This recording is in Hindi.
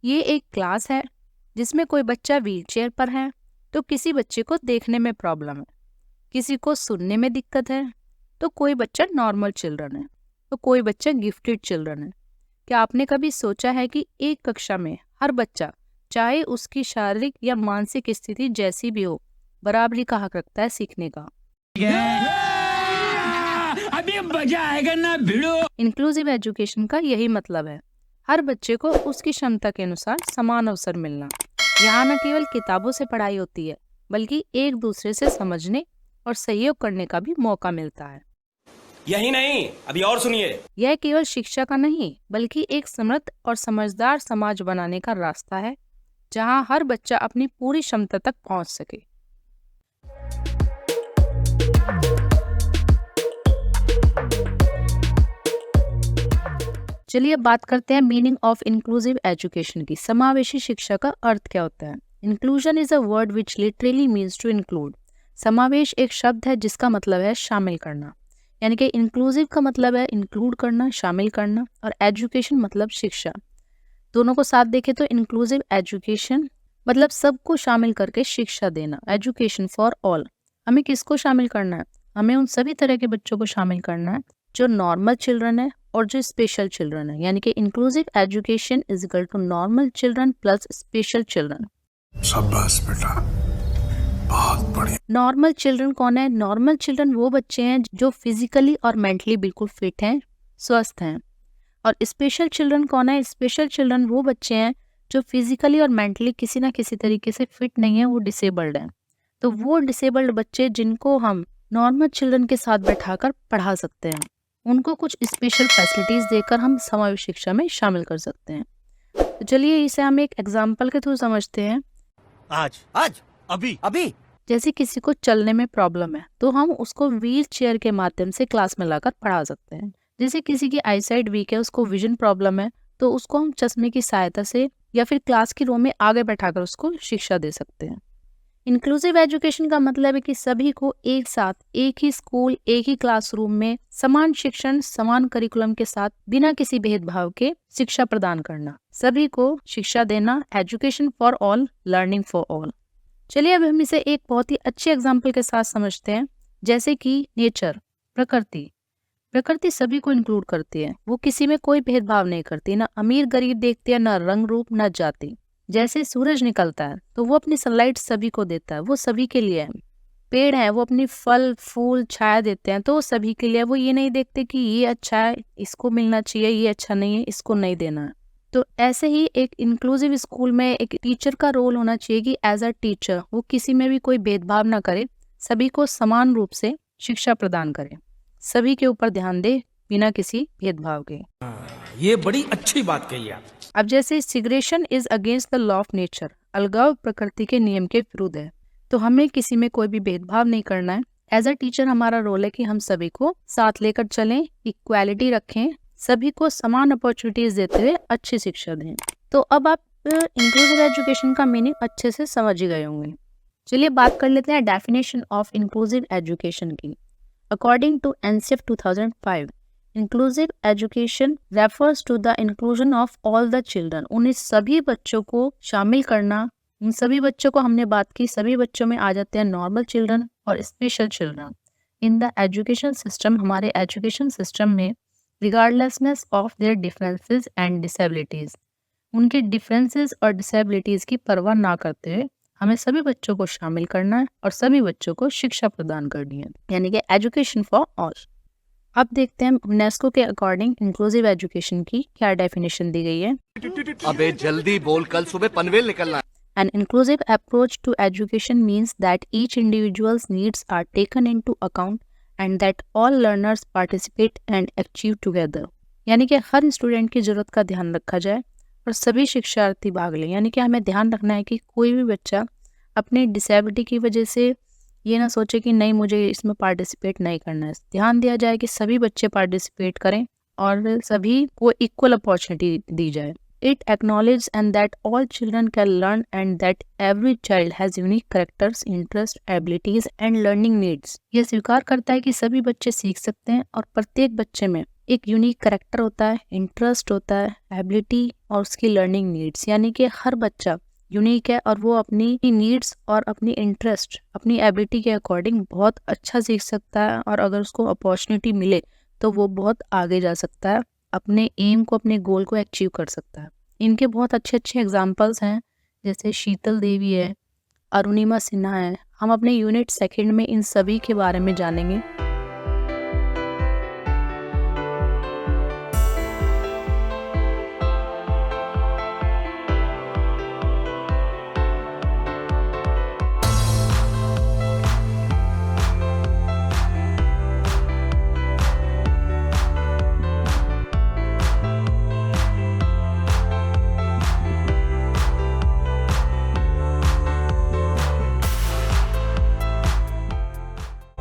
ये एक क्लास है जिसमें कोई बच्चा व्हीलचेयर पर है, तो किसी बच्चे को देखने में प्रॉब्लम है, किसी को सुनने में दिक्कत है, तो कोई बच्चा नॉर्मल चिल्ड्रन है, तो कोई बच्चा गिफ्टेड चिल्ड्रन है। क्या आपने कभी सोचा है कि एक कक्षा में हर बच्चा, चाहे उसकी शारीरिक या मानसिक स्थिति जैसी भी हो, बराबरी का हक रखता है सीखने का? अभी मजा आएगा ना भिड़ो। इंक्लूसिव एजुकेशन का यही मतलब है, हर बच्चे को उसकी क्षमता के अनुसार समान अवसर मिलना। यहाँ न केवल किताबों से पढ़ाई होती है, बल्कि एक दूसरे से समझने और सहयोग करने का भी मौका मिलता है। यही नहीं, अभी और सुनिए। यह केवल शिक्षा का नहीं, बल्कि एक समृद्ध और समझदार समाज बनाने का रास्ता है, जहाँ हर बच्चा अपनी पूरी क्षमता तक पहुँच सके। चलिए अब बात करते हैं मीनिंग ऑफ इंक्लूसिव एजुकेशन की। समावेशी शिक्षा का अर्थ क्या होता है? Inclusion is a word which literally means to include. समावेश एक शब्द है जिसका मतलब है शामिल करना, यानी कि इंक्लूसिव का मतलब है इंक्लूड करना, शामिल करना, और एजुकेशन मतलब शिक्षा। दोनों को साथ देखें तो इंक्लूसिव एजुकेशन मतलब सबको शामिल करके शिक्षा देना, एजुकेशन फॉर ऑल। हमें किसको शामिल करना है? हमें उन सभी तरह के बच्चों को शामिल करना है जो नॉर्मल चिल्ड्रन है और जो स्पेशल चिल्ड्रन है, यानी कि inclusive education is equal to normal children plus special children. शाबाश बेटा, बहुत बढ़िया। नॉर्मल चिल्ड्रन कौन है? नॉर्मल चिल्ड्रन वो बच्चे हैं जो फिजिकली और मेंटली बिल्कुल फिट हैं, स्वस्थ हैं। और स्पेशल चिल्ड्रन कौन है? स्पेशल चिल्ड्रन वो बच्चे हैं जो फिजिकली और मेंटली किसी ना किसी तरीके से फिट नहीं है, वो डिसेबल्ड हैं। तो वो डिसेबल्ड बच्चे जिनको हम नॉर्मल चिल्ड्रन के साथ बैठाकर पढ़ा सकते हैं, उनको कुछ स्पेशल फैसिलिटीज देकर हम समावेश शिक्षा में शामिल कर सकते हैं। तो चलिए इसे हम एक एग्जाम्पल के थ्रू समझते हैं। आज अभी जैसे किसी को चलने में प्रॉब्लम है, तो हम उसको व्हील चेयर के माध्यम से क्लास में लाकर पढ़ा सकते हैं। जैसे किसी की आईसाइट वीक है, उसको विजन प्रॉब्लम है, तो उसको हम चश्मे की सहायता से या फिर क्लास की रो में आगे बैठाकर उसको शिक्षा दे सकते हैं। इंक्लूसिव एजुकेशन का मतलब है कि सभी को एक साथ एक ही स्कूल, एक ही क्लासरूम में समान शिक्षण, समान करिकुलम के साथ बिना किसी भेदभाव के शिक्षा प्रदान करना, सभी को शिक्षा देना, education for all, learning for all. चलिए अब हम इसे एक बहुत ही अच्छे एग्जाम्पल के साथ समझते हैं। जैसे कि नेचर, प्रकृति सभी को इंक्लूड करती है, वो किसी में कोई भेदभाव नहीं करती, ना अमीर गरीब देखती है, ना रंग रूप, ना जाति। जैसे सूरज निकलता है तो वो अपनी सनलाइट सभी को देता है, वो सभी के लिए है। पेड़ है, वो अपनी फल फूल छाया देते हैं, तो वो सभी के लिए। वो ये नहीं देखते कि ये अच्छा है, इसको मिलना चाहिए, ये अच्छा नहीं है, इसको नहीं देना है। तो ऐसे ही एक इंक्लूसिव स्कूल में एक टीचर का रोल होना चाहिए कि एज अ टीचर वो किसी में भी कोई भेदभाव ना करे, सभी को समान रूप से शिक्षा प्रदान करे, सभी के ऊपर ध्यान दे बिना किसी भेदभाव के। ये बड़ी अच्छी बात कही आप। अब जैसे सिग्रेशन is against the law of nature, अलगाव प्रकृति के नियम के विरुद्ध है, तो हमें किसी में कोई भी भेदभाव नहीं करना है। एज अ टीचर हमारा रोल है कि हम सभी को साथ लेकर चलें, इक्वालिटी रखें, सभी को समान अपॉर्चुनिटीज देते हुए अच्छी शिक्षा दें। तो अब आप इंक्लूसिव एजुकेशन का मीनिंग अच्छे से समझ ही गए होंगे। चलिए बात कर लेते हैं डेफिनेशन ऑफ इंक्लूसिव एजुकेशन की। According to NCF 2005, inclusive education refers to the inclusion of all the children. उन्हें सभी बच्चों को शामिल करना, उन सभी बच्चों को हमने बात की, सभी बच्चों में आ जाते हैं नॉर्मल चिल्ड्रन और special children in the education system. हमारे एजुकेशन सिस्टम में regardlessness of their differences and disabilities, उनके डिफरेंसेस और डिसेबिलिटीज की परवाह ना करते हुए हमें सभी बच्चों को शामिल करना है और सभी बच्चों को शिक्षा प्रदान करनी है, यानी कि एजुकेशन फॉर ऑल। अब देखते हैं यूनेस्को के अकॉर्डिंग इंक्लूसिव एजुकेशन की क्या डेफिनेशन दी गई है। अबे जल्दी बोल, कल सुबह पनवेल निकलना है। An inclusive approach to education means that each individual's needs are taken into account and that all learners participate and achieve together। यानी कि हर स्टूडेंट की जरूरत का ध्यान रखा जाए और सभी शिक्षार्थी भाग लें। यानी कि हमें ध्यान रखना है कि कोई भी बच्चा अपनी डिसेबिलिटी की वजह से ये ना सोचे कि नहीं मुझे इसमें पार्टिसिपेट नहीं करना है। ध्यान दिया जाए कि सभी बच्चे पार्टिसिपेट करें और सभी को इक्वल अपॉर्चुनिटी दी जाए। It acknowledges and that all children can learn and that every child has unique characters, interests, abilities and learning needs। यह स्वीकार करता है कि सभी बच्चे सीख सकते हैं और प्रत्येक बच्चे में एक यूनिक कैरेक्टर होता है, इंटरेस्ट होता है, एबिलिटी और उसकी लर्निंग नीड्स। यानी कि हर बच्चा यूनिक है और वो अपनी नीड्स और अपनी इंटरेस्ट, अपनी एबिलिटी के अकॉर्डिंग बहुत अच्छा सीख सकता है, और अगर उसको अपॉर्चुनिटी मिले तो वो बहुत आगे जा सकता है, अपने एम को, अपने गोल को अचीव कर सकता है। इनके बहुत अच्छे अच्छे एग्जाम्पल्स हैं, जैसे शीतल देवी है, अरुणिमा सिन्हा है। हम अपने यूनिट सेकंड में इन सभी के बारे में जानेंगे।